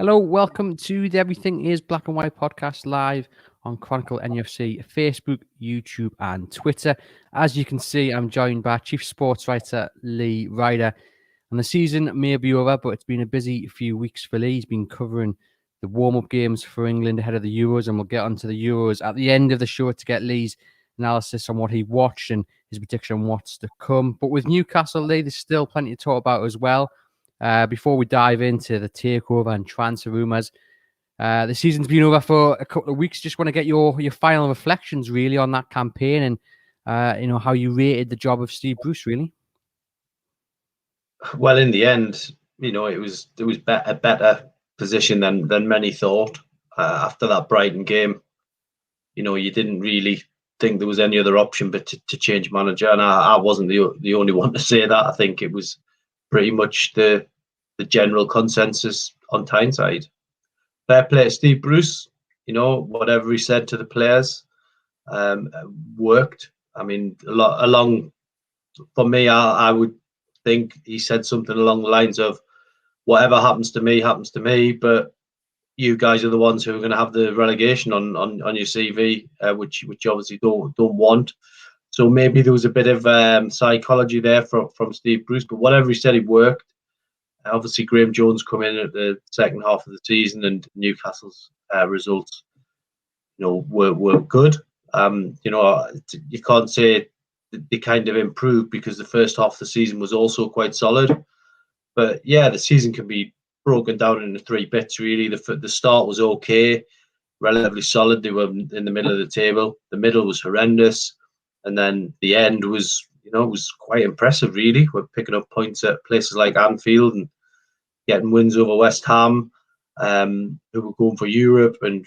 Hello, welcome to the Everything is Black and White podcast live on Chronicle NFC, Facebook, YouTube, and Twitter. As you can see, I'm joined by Chief Sports Writer Lee Ryder. And the season may be over, but it's been a busy few weeks for Lee. He's been covering the warm-up games for England ahead of the Euros, and we'll get onto the Euros at the end of the show to get Lee's analysis on what he watched and his prediction on what's to come. But with Newcastle, Lee, there's still plenty to talk about as well. Before we dive into the takeover and transfer rumours, the season's been over for a couple of weeks. Just want to get your final reflections really on that campaign and how you rated the job of Steve Bruce really. Well, in the end, it was a better position than many thought. After that Brighton game, you didn't really think there was any other option but to change manager, and I wasn't the only one to say that. I think it was pretty much the general consensus on Tyneside. Fair play to Steve Bruce. Whatever he said to the players worked. I mean, for me, I would think he said something along the lines of, whatever happens to me, but you guys are the ones who are going to have the relegation on your CV, which you obviously don't want. So maybe there was a bit of psychology there from Steve Bruce, but whatever he said, it worked. Obviously, Graham Jones come in at the second half of the season, and Newcastle's results, were good. You can't say they kind of improved because the first half of the season was also quite solid. But yeah, the season can be broken down into three bits really. The start was okay, relatively solid. They were in the middle of the table. The middle was horrendous. And then the end was, it was quite impressive, really. We're picking up points at places like Anfield and getting wins over West Ham, who were going for Europe, and,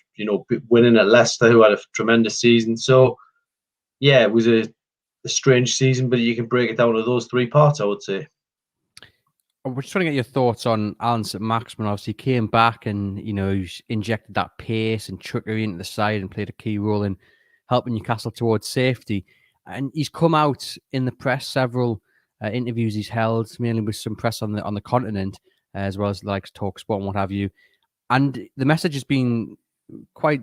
winning at Leicester, who had a tremendous season. So, yeah, it was a strange season, but you can break it down to those three parts, I would say. We're just trying to get your thoughts on Alan St-Maximin. Obviously, he came back and, he's injected that pace and trickery into the side and played a key role in helping Newcastle towards safety. And he's come out in the press, several interviews he's held, mainly with some press on the continent, as well as like TalkSport and what have you. And the message has been quite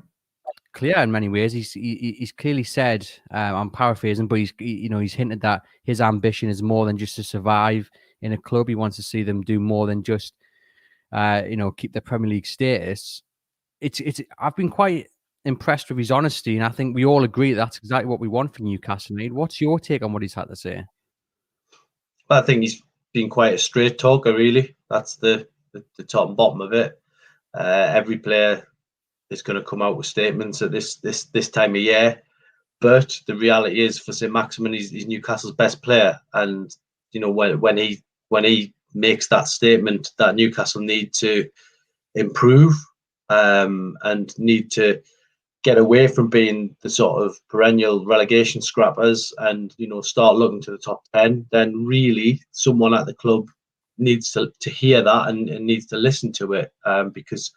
clear in many ways. He's clearly said, I'm paraphrasing, but he's hinted that his ambition is more than just to survive in a club. He wants to see them do more than just keep their Premier League status. I've been quite impressed with his honesty, and I think we all agree that's exactly what we want from Newcastle. What's your take on what he's had to say? Well, I think he's been quite a straight talker, really. That's the top and bottom of it. Every player is going to come out with statements at this time of year, but the reality is, for St-Maximin, he's Newcastle's best player, and when he makes that statement that Newcastle need to improve and need to get away from being the sort of perennial relegation scrappers and, start looking to the top 10, then really someone at the club needs to hear that and needs to listen to it, because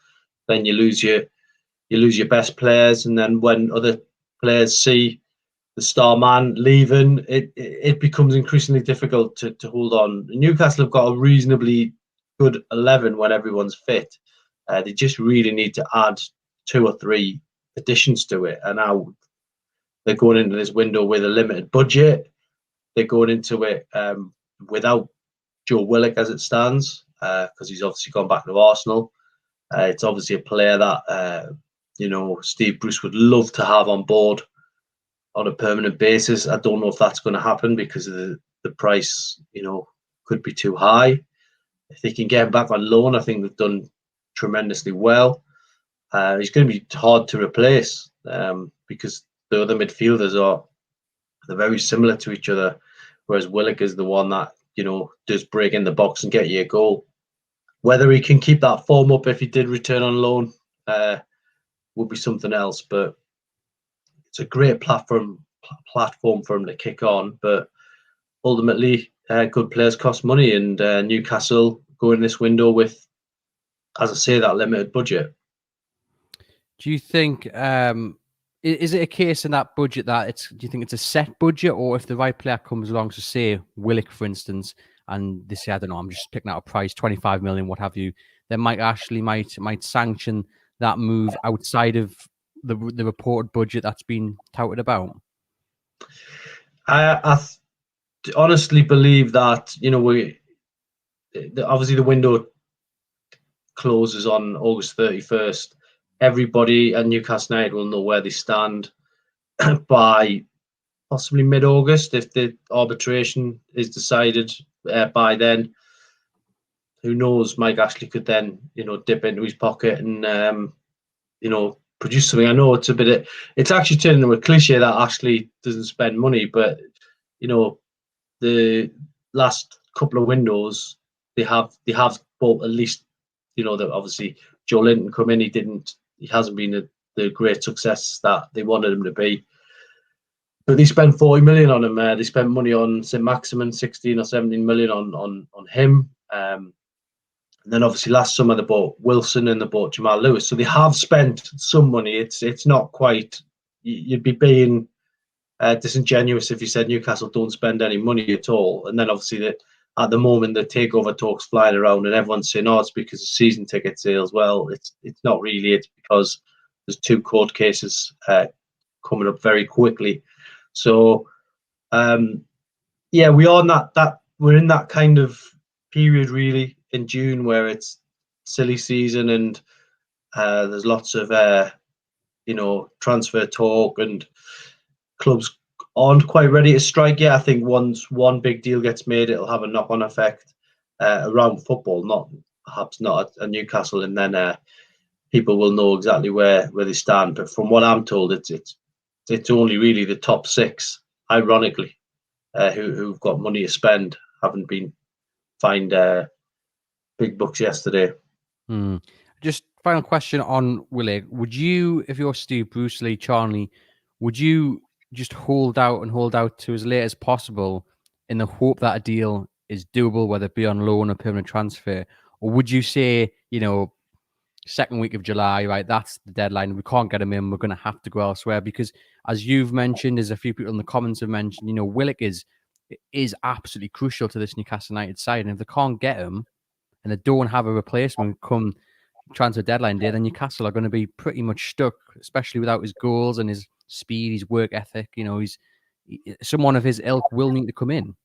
then you lose your best players. And then when other players see the star man leaving, it becomes increasingly difficult to hold on. Newcastle have got a reasonably good 11 when everyone's fit. They just really need to add 2 or 3 additions to it, and now they're going into this window with a limited budget. They're going into it without Joe Willock as it stands, because he's obviously gone back to Arsenal. It's obviously a player that Steve Bruce would love to have on board on a permanent basis. I don't know if that's going to happen because of the price, could be too high. If they can get him back on loan, I think they've done tremendously well. He's going to be hard to replace because the other midfielders they're very similar to each other, whereas Willock is the one that does break in the box and get you a goal. Whether he can keep that form up if he did return on loan would be something else, but it's a great platform for him to kick on. But ultimately, good players cost money, and Newcastle go in this window with, as I say, that limited budget. Do you think is it a case in that budget that do you think it's a set budget, or if the right player comes along, to say Willock, for instance, and they say, I don't know, I'm just picking out a price, 25 million, what have you, that Mike Ashley might sanction that move outside of the reported budget that's been touted about? I honestly believe that, obviously the window closes on August 31st. Everybody at Newcastle United will know where they stand by possibly mid-August if the arbitration is decided by then. Who knows? Mike Ashley could then, dip into his pocket and, produce something. I know it's actually turning into a cliche that Ashley doesn't spend money, but the last couple of windows they have bought at least, that obviously Joe Linton come in, he hasn't been the great success that they wanted him to be. But they spent 40 million on him. They spent money on St. Maximin, 16 or 17 million on him. And then obviously last summer they bought Wilson and they bought Jamal Lewis. So they have spent some money. It's not quite. You'd be being disingenuous if you said Newcastle don't spend any money at all. And then obviously at the moment the takeover talks flying around and everyone's saying, "Oh, it's because of season ticket sales." Well, it's not really. It's because there's 2 court cases coming up very quickly. So, we are we're in that kind of period really in June where it's silly season and there's lots of transfer talk and clubs aren't quite ready to strike yet. I think once one big deal gets made, it'll have a knock-on effect around football, perhaps not at Newcastle, and then people will know exactly where they stand. But from what I'm told, it's only really the top 6, ironically, who've got money to spend, haven't been fined big bucks yesterday. Just final question on Willock. Would you, if you're Steve Bruce, Lee Charnley, would you just hold out to as late as possible in the hope that a deal is doable, whether it be on loan or permanent transfer? Or would you say, second week of July, right, that's the deadline, we can't get him in, we're going to have to go elsewhere? Because as you've mentioned, as a few people in the comments have mentioned, Willock is absolutely crucial to this Newcastle United side, and if they can't get him and they don't have a replacement come transfer deadline day, then Newcastle are going to be pretty much stuck, especially without his goals and his speed, his work ethic. He's someone of his ilk will need to come in.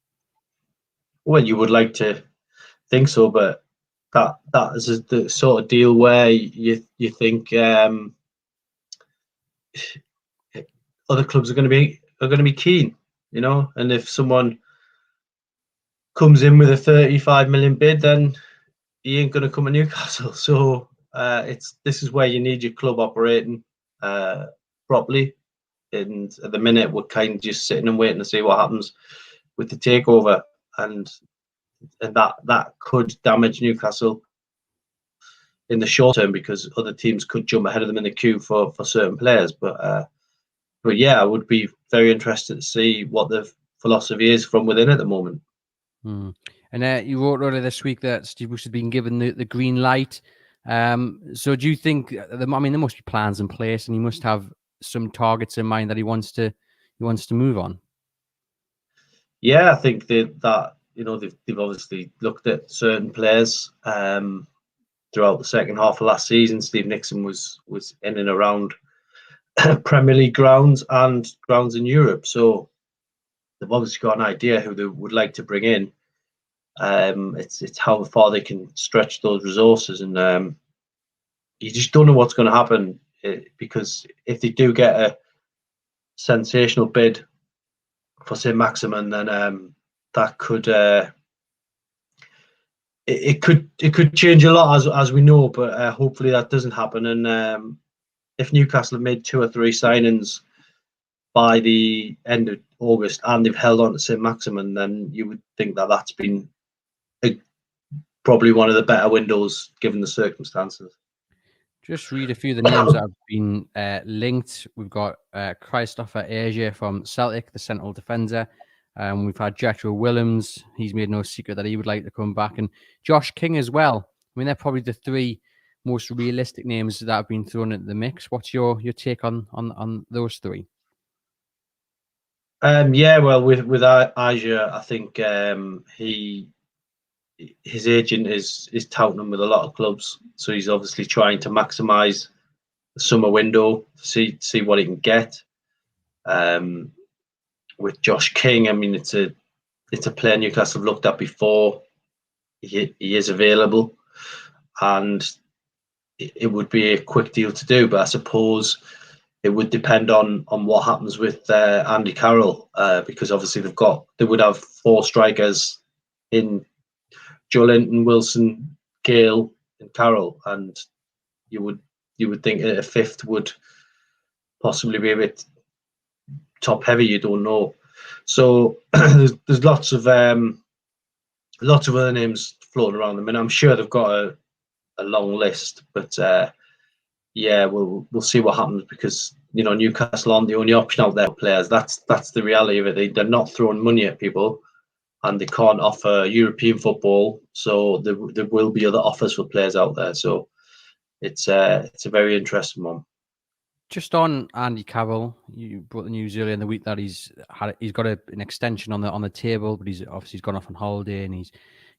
Well, you would like to think so, but that is the sort of deal where you think other clubs are going to be keen, and if someone comes in with a 35 million bid, then he ain't going to come to Newcastle. So this is where you need your club operating properly. And at the minute, we're kind of just sitting and waiting to see what happens with the takeover, and that could damage Newcastle in the short term because other teams could jump ahead of them in the queue for certain players. But yeah, I would be very interested to see what the philosophy is from within at the moment. And you wrote earlier this week that Steve Bruce has been given the green light. So do you think? There must be plans in place, and he must have some targets in mind that he wants to move on. Yeah, I think that they've obviously looked at certain players throughout the second half of last season. Steve Nixon was in and around Premier League grounds and grounds in Europe, so they've obviously got an idea who they would like to bring in. It's how far they can stretch those resources, and you just don't know what's going to happen because if they do get a sensational bid for St. Maximin, then that could it could change a lot as we know, but hopefully that doesn't happen. And if Newcastle have made 2 or 3 signings by the end of August and they've held on to St. Maximin, then you would think that that's been probably one of the better windows given the circumstances. Just read a few of the names that have been linked. We've got Christopher Asia from Celtic, the central defender. We've had Jethro Willems. He's made no secret that he would like to come back. And Josh King as well. They're probably the 3 most realistic names that have been thrown into the mix. What's your take on those 3? Yeah, well, with Asia, I think he his agent is touting him with a lot of clubs, so he's obviously trying to maximise the summer window to see what he can get. With Josh King, I mean, it's a player Newcastle have looked at before. He is available, and it would be a quick deal to do. But I suppose it would depend on what happens with Andy Carroll, because obviously they would have 4 strikers in Joelinton, Wilson, Gale, and Carroll, and you would think a 5th would possibly be a bit top heavy. You don't know. So there's lots of other names floating around them, and I'm sure they've got a long list. But yeah, we'll see what happens, because Newcastle aren't the only option out there for players. That's the reality of it. They're not throwing money at people, and they can't offer European football, so there will be other offers for players out there. So it's a very interesting one. Just on Andy Carroll, you brought the news earlier in the week that he's got an extension on the table, but he's gone off on holiday, and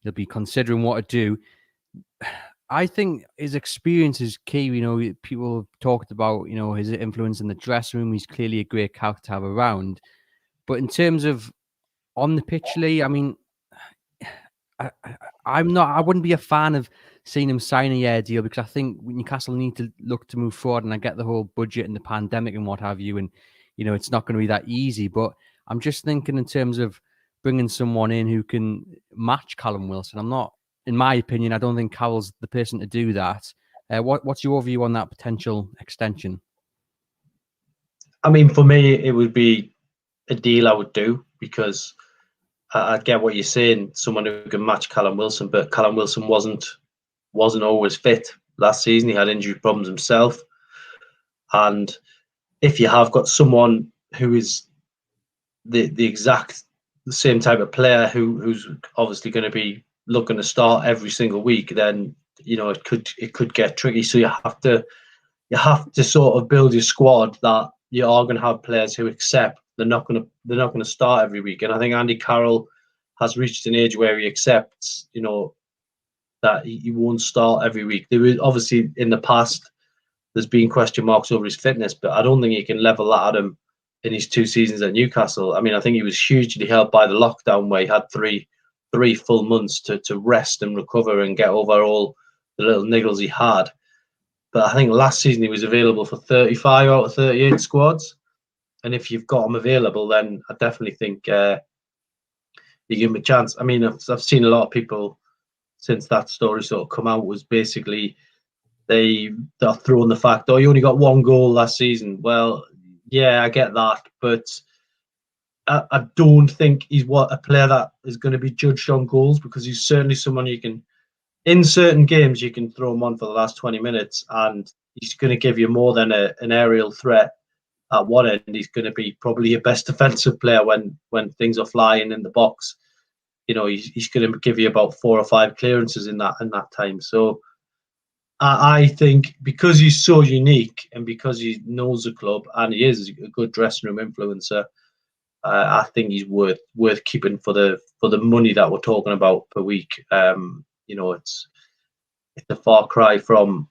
he'll be considering what to do. I think his experience is key. People have talked about his influence in the dressing room. He's clearly a great character to have around, but in terms of on the pitch, Lee, I mean, I wouldn't be a fan of seeing him sign a year deal, because I think Newcastle need to look to move forward, and I get the whole budget and the pandemic and what have you, and it's not going to be that easy. But I'm just thinking in terms of bringing someone in who can match Callum Wilson. In my opinion, I don't think Carroll's the person to do that. What's your view on that potential extension? I mean, for me, it would be a deal I would do, because I get what you're saying, someone who can match Callum Wilson, but Callum Wilson wasn't always fit last season. He had injury problems himself. And if you have got someone who is the same type of player who's obviously going to be looking to start every single week, then it could get tricky. So you have to sort of build your squad that you are going to have players who accept they're not going to start every week. And I think Andy Carroll has reached an age where he accepts, that he won't start every week. There was obviously in the past there's been question marks over his fitness, but I don't think you can level that at him in his 2 seasons at Newcastle. I mean, I think he was hugely helped by the lockdown, where he had three full months to rest and recover and get over all the little niggles he had. But I think last season he was available for 35 out of 38 squads. And if you've got him available, then I definitely think you give him a chance. I mean, I've seen a lot of people since that story sort of come out, was basically they're throwing the fact, you only got 1 goal last season. Well, yeah, I get that, but I don't think he's a player that is going to be judged on goals, because he's certainly someone you can, in certain games, you can throw him on for the last 20 minutes and he's going to give you more than an aerial threat at one end. He's going to be probably your best defensive player when things are flying in the box. He's going to give you about 4 or 5 clearances in that time. So I think because he's so unique and because he knows the club and he is a good dressing room influencer, I think he's worth keeping for the money that we're talking about per week. It's a far cry from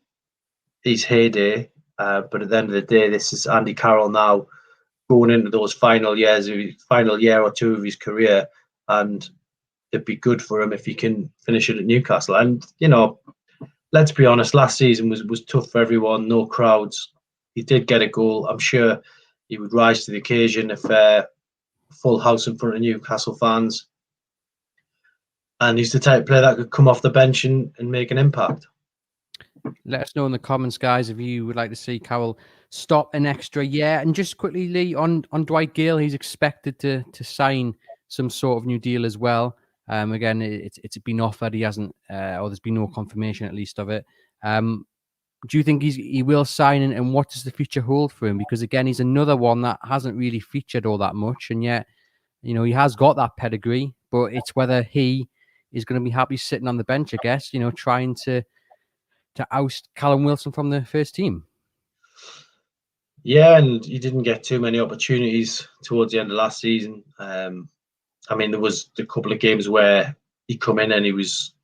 his heyday, but at the end of the day, this is Andy Carroll now going into those final year or 2 of his career, and it'd be good for him if he can finish it at Newcastle. And let's be honest, last season was tough for everyone. No crowds. He did get a goal. I'm sure he would rise to the occasion if full house in front of Newcastle fans. And he's the type of player that could come off the bench and make an impact. Let us know in the comments, guys, if you would like to see Carroll stop an extra year. And just quickly, Lee, on Dwight Gale, he's expected to sign some sort of new deal as well. Again, it's been offered. He hasn't, or there's been no confirmation at least of it. Do you think he will sign, and what does the future hold for him? Because again, he's another one that hasn't really featured all that much, and yet, he has got that pedigree. But it's whether he is going to be happy sitting on the bench, I guess. Trying to oust Callum Wilson from the first team. Yeah, and he didn't get too many opportunities towards the end of last season. I mean, there was a couple of games where he come in and he was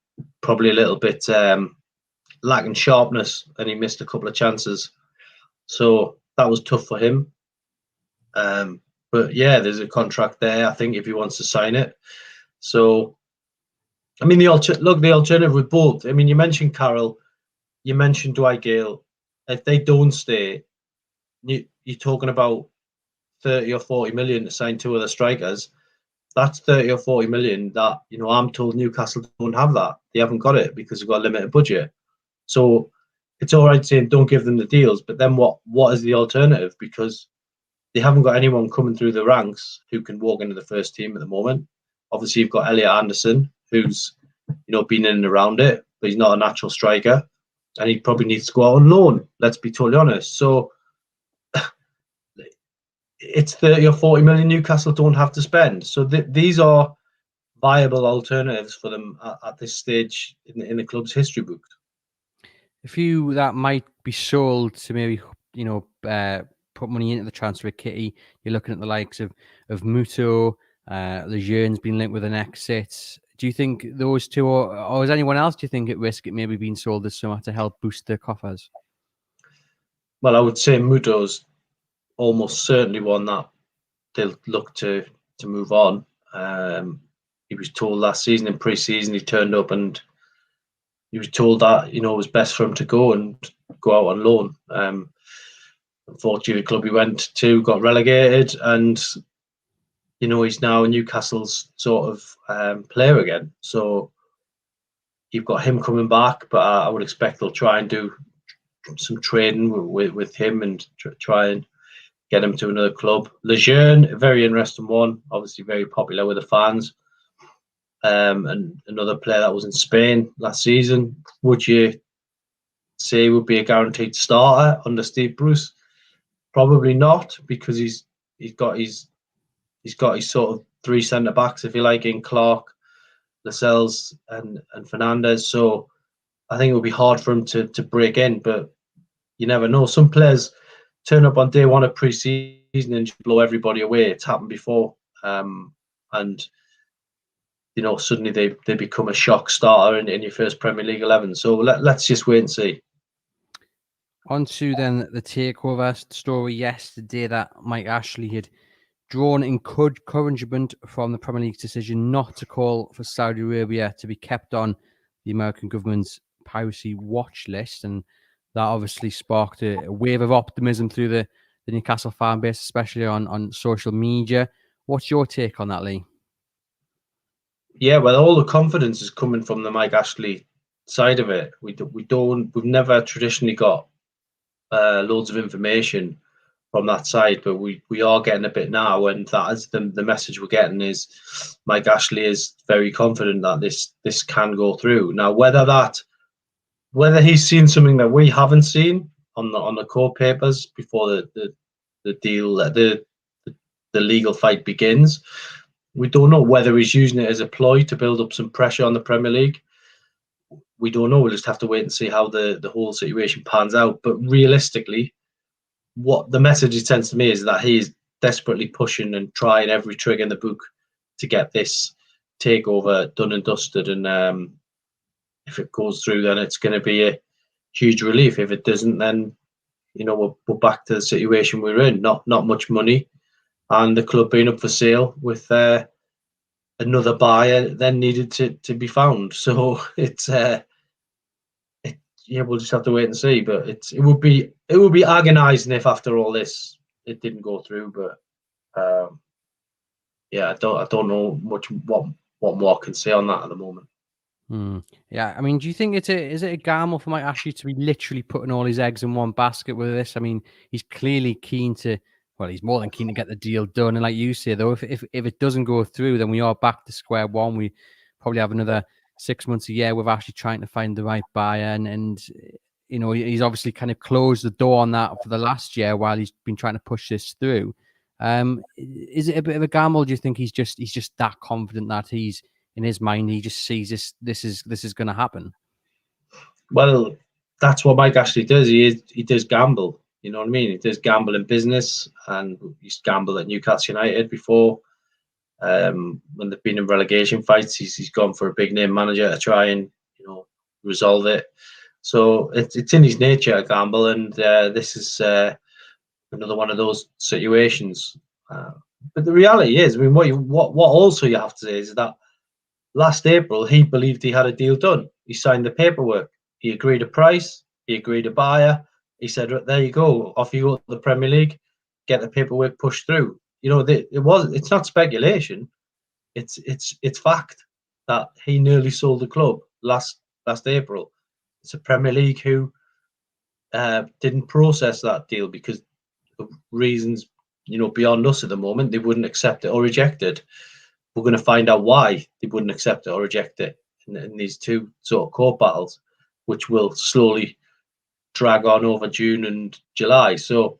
probably a little bit lacking sharpness, and he missed a couple of chances. So that was tough for him. But yeah, there's a contract there, I think, if he wants to sign it. So, I mean, the alternative with both. I mean, you mentioned Carroll, you mentioned Dwight Gale. If they don't stay, you're talking about 30 or 40 million to sign two other strikers. That's 30 or 40 million that, I'm told Newcastle don't have that. They haven't got it because they've got a limited budget. So it's all right saying don't give them the deals, but then what is the alternative? Because they haven't got anyone coming through the ranks who can walk into the first team at the moment. Obviously, you've got Elliot Anderson, who's been in and around it, but he's not a natural striker, and he probably needs to go out on loan. Let's be totally honest. So it's 30 or 40 million Newcastle don't have to spend. So these are viable alternatives for them at this stage in the club's history book. A few that might be sold to maybe put money into the transfer kitty. You're looking at the likes of Muto, Lejeune's been linked with an exit. Do you think those two, or is anyone else, do you think, at risk at maybe being sold this summer to help boost the coffers? Well, I would say Muto's almost certainly one that they'll look to move on. He was told last season in pre-season, he turned up and he was told that it was best for him to go and go out on loan. Unfortunately, the club he went to got relegated, and he's now Newcastle's sort of player again. So you've got him coming back, but I would expect they'll try and do some trading with him and try and get him to another club. Lejeune, a very interesting one, obviously very popular with the fans. And another player that was in Spain last season. Would you say would be a guaranteed starter under Steve Bruce? Probably not, because he's got his sort of three centre backs, if you like, in Clark, Lascelles, and Fernandez. So I think it would be hard for him to break in, but you never know. Some players turn up on day one of pre-season and just blow everybody away. It's happened before, and suddenly they become a shock starter in your first Premier League 11. So let's just wait and see. On to then the takeover story yesterday that Mike Ashley had drawn encouragement from the Premier League's decision not to call for Saudi Arabia to be kept on the American government's piracy watch list, and that obviously sparked a wave of optimism through the Newcastle fan base, especially on social media. What's your take on that, Lee? Yeah, well, all the confidence is coming from the Mike Ashley side of it. We've never traditionally got loads of information from that side, but we are getting a bit now, and that is the message we're getting is Mike Ashley is very confident that this can go through. Now, whether he's seen something that we haven't seen on the court papers before the deal, the legal fight begins, we don't know. Whether he's using it as a ploy to build up some pressure on the Premier League, we don't know. We'll just have to wait and see how the whole situation pans out. But realistically, what the message it sends to me is that he is desperately pushing and trying every trick in the book to get this takeover done and dusted. And if it goes through, then it's going to be a huge relief. If it doesn't, then we're back to the situation we're in. Not much money, and the club being up for sale with another buyer then needed to be found. So it's we'll just have to wait and see. But it would be agonising if after all this it didn't go through. But I don't know much what more I can say on that at the moment. Yeah, I mean, do you think is it a gamble for Mike Ashley to be literally putting all his eggs in one basket with this? I mean, he's clearly keen to. Well, he's more than keen to get the deal done. And like you say, though, if it doesn't go through, then we are back to square one. We probably have another 6 months, a year with Ashley trying to find the right buyer. And he's obviously kind of closed the door on that for the last year while he's been trying to push this through. Is it a bit of a gamble? Do you think he's just that confident that he's in his mind, he just sees this is going to happen? Well, that's what Mike Ashley does. He does gamble. You know what I mean? He does gamble in business, and he's gambled at Newcastle United before. When they've been in relegation fights, he's gone for a big name manager to try and resolve it. So it's in his nature, a gamble, and this is another one of those situations. But the reality is, I mean, what also you have to say is that last April he believed he had a deal done. He signed the paperwork. He agreed a price. He agreed a buyer. He said, "There you go. Off you go to the Premier League. Get the paperwork pushed through." You know, it's not speculation. It's fact that he nearly sold the club last April. It's a Premier League who didn't process that deal because of reasons, you know, beyond us at the moment. They wouldn't accept it or reject it. We're going to find out why they wouldn't accept it or reject it in these two sort of court battles, which will slowly drag on over June and July. So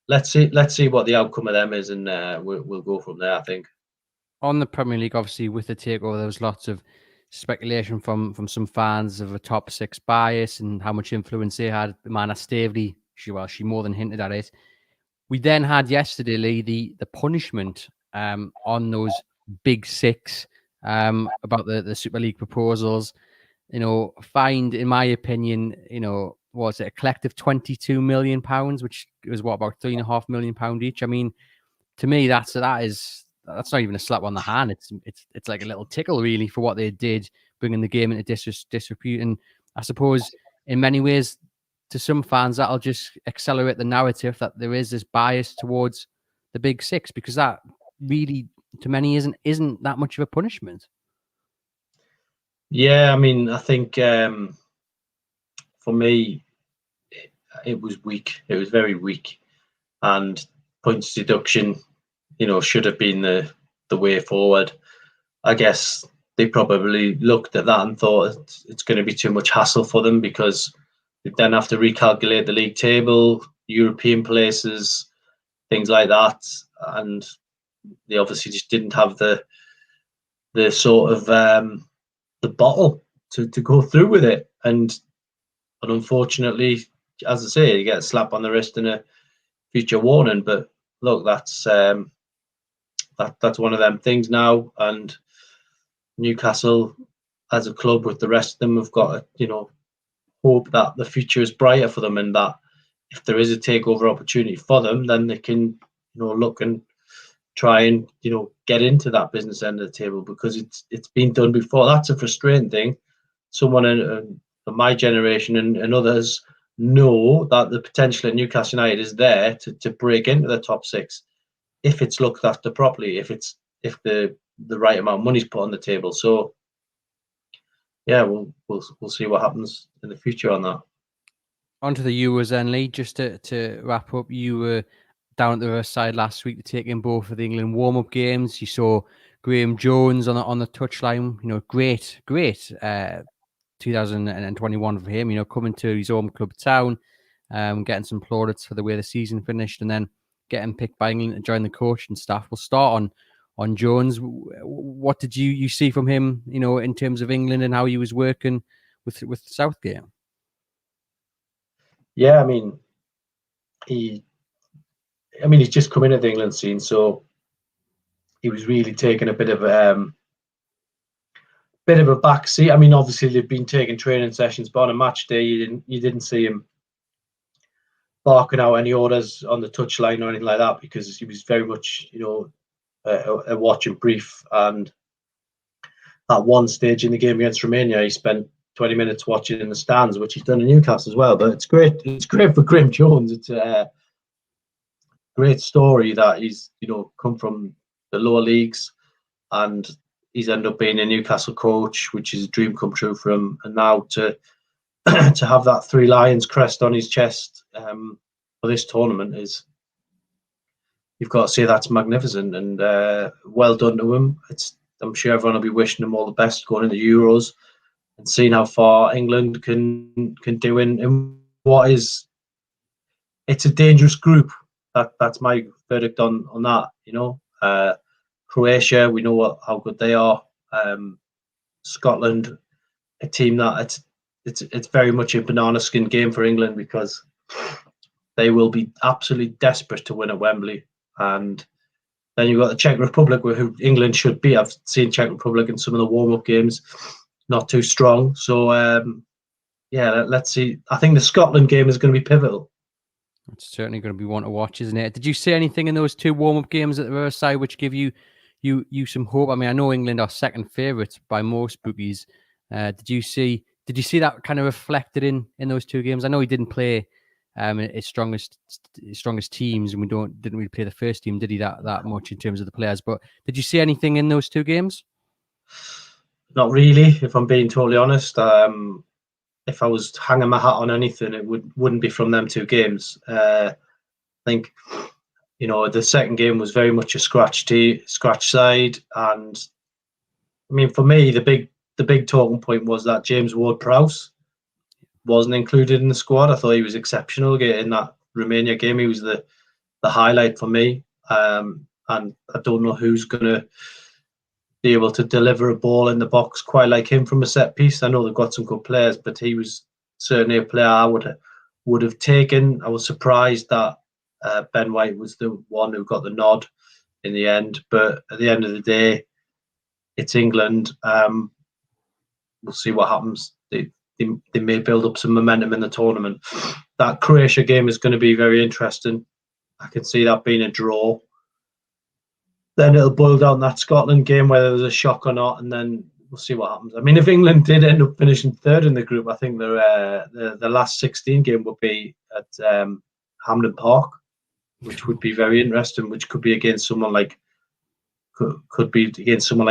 let's see what the outcome of them is, and we'll go from there, I think. On the Premier League, obviously, with the takeover, there was lots of speculation from some fans of a top six bias and how much influence they had. Mana Stavely, she more than hinted at it. We then had yesterday, Lee, the punishment on those big six about the Super League proposals. You know, fined, in my opinion, you know, was it a collective £22 million, which was what, about £3.5 million each. I mean, to me, that's not even a slap on the hand. It's like a little tickle, really, for what they did, bringing the game into disrepute. And I suppose, in many ways, to some fans, that'll just accelerate the narrative that there is this bias towards the big six, because that really, to many, isn't that much of a punishment. Yeah, I mean, I think for me, it was weak. It was very weak, and points deduction, you know, should have been the way forward. I guess they probably looked at that and thought it's going to be too much hassle for them, because they then have to recalculate the league table, European places, things like that, and they obviously just didn't have the sort of the bottle to go through with it. And unfortunately, as I say, you get a slap on the wrist and a future warning. But look, that's one of them things now. And Newcastle, as a club with the rest of them, have got to, you know, hope that the future is brighter for them, and that if there is a takeover opportunity for them, then they can, you know, look and try and, you know, get into that business end of the table, because it's been done before. That's a frustrating thing. Someone in my generation and others know that the potential at Newcastle United is there to break into the top six if it's looked after properly, if the right amount of money's put on the table. So yeah, we'll see what happens in the future on that. Onto the Euros then, Lee. Just to wrap up, you were down at the other side last week to take in both of the England warm-up games. You saw Graham Jones on the touchline. You know, great 2021 for him. You know, coming to his home club town, getting some plaudits for the way the season finished, and then getting picked by England to join the coaching staff. We'll start on Jones. What did you see from him, you know, in terms of England and how he was working with Southgate? Yeah, I mean, he's just come into the England scene, so he was really taking a bit of a backseat. I mean, obviously they've been taking training sessions, but on a match day, you didn't see him barking out any orders on the touchline or anything like that, because he was very much, you know, a watch and brief. And at one stage in the game against Romania, he spent 20 minutes watching in the stands, which he's done in Newcastle as well. But it's great for Graham Jones. It's a great story that he's, you know, come from the lower leagues and he's ended up being a Newcastle coach, which is a dream come true for him. And now to have that Three Lions crest on his chest for this tournament is, you've got to say, that's magnificent, and well done to him. I'm sure everyone will be wishing him all the best going into the Euros and seeing how far England can do in what is, it's a dangerous group. That's my verdict on that. You know, Croatia, we know how good they are. Scotland, a team that it's very much a banana skin game for England, because they will be absolutely desperate to win at Wembley. And then you've got the Czech Republic, who England should be. I've seen Czech Republic in some of the warm-up games. not too strong. So yeah, let's see. I think the Scotland game is going to be pivotal. It's certainly going to be one to watch, isn't it? Did you see anything in those 2 warm-up games at the Riverside which give you some hope? I mean, I know England are second favourites by most bookies. Did you see that kind of reflected in those 2 games? I know he didn't play his strongest teams, and didn't really play the first team, did he? That much in terms of the players. But did you see anything in those 2 games? Not really, if I'm being totally honest. If I was hanging my hat on anything, it wouldn't be from them 2 games. I think, the second game was very much a scratch side, and I mean, for me, the big talking point was that James Ward-Prowse wasn't included in the squad. I thought he was exceptional in that Romania game. He was the highlight for me, and I don't know who's going to be able to deliver a ball in the box quite like him from a set piece. I know they've got some good players, but he was certainly a player I would have taken. I was surprised that Ben White was the one who got the nod in the end, but at the end of the day, it's England. We'll see what happens. They may build up some momentum in the tournament. That Croatia game is going to be very interesting. I can see that being a draw. Then it'll boil down that Scotland game, whether there's a shock or not, and then we'll see what happens. I mean, if England did end up finishing 3rd in the group, I think the last 16 game would be at Hampden Park, which would be very interesting. Which could be against someone like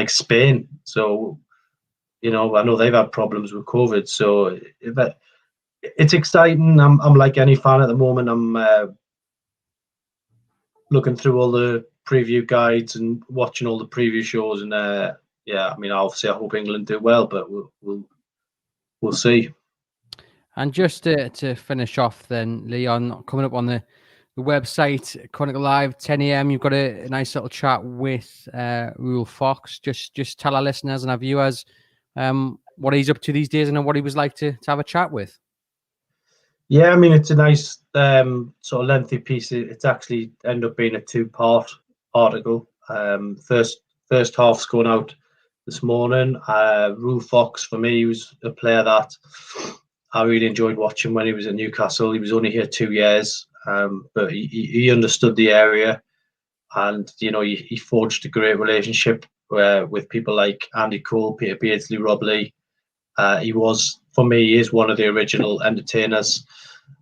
Spain. So, I know they've had problems with COVID, so it's exciting. I'm like any fan at the moment. I'm looking through all the preview guides and watching all the preview shows, and I mean, obviously I hope England do well, but we'll see. And just to finish off then, Leon, coming up on the website, Chronicle Live, 10 a.m, you've got a nice little chat with Rule Fox. Just tell our listeners and our viewers what he's up to these days and what he was like to have a chat with. Yeah, I mean, it's a nice sort of lengthy piece. It's actually ended up being a 2-part article. First half's going out this morning. Rule Fox, for me, was a player that I really enjoyed watching when he was at Newcastle. He was only here 2 years, but he understood the area, and he forged a great relationship with people like Andy Cole, Peter Beardsley, Rob Lee. He is one of the original entertainers,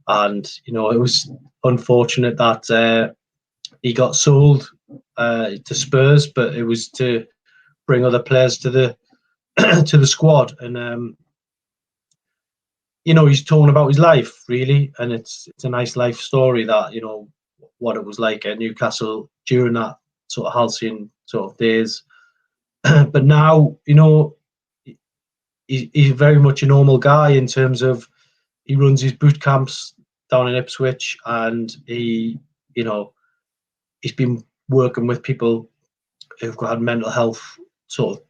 and it was unfortunate that he got sold to Spurs, but it was to bring other players to the to the squad, and he's talking about his life really, and it's a nice life story that what it was like at Newcastle during that sort of halcyon sort of days, but now he's very much a normal guy in terms of he runs his boot camps down in Ipswich, and he's been working with people who've had mental health sort of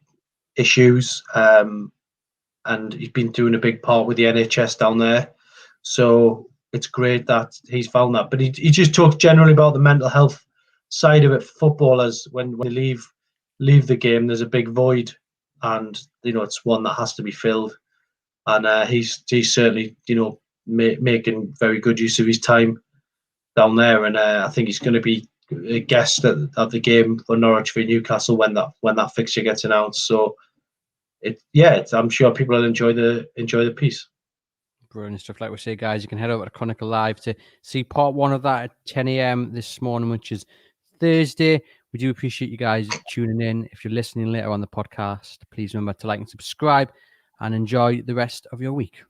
issues, and he's been doing a big part with the NHS down there. So it's great that he's found that. But he just talks generally about the mental health side of it. Footballers, when they leave the game, there's a big void, and it's one that has to be filled. And he's certainly making very good use of his time down there, and I think he's going to be a guest at the game for Norwich v Newcastle when that fixture gets announced. So I'm sure people will enjoy the piece. Brilliant stuff. Like we say, guys, you can head over to Chronicle Live to see part 1 of that at 10 a.m. this morning, which is Thursday. We do appreciate you guys tuning in. If you're listening later on the podcast, please remember to like and subscribe, and enjoy the rest of your week.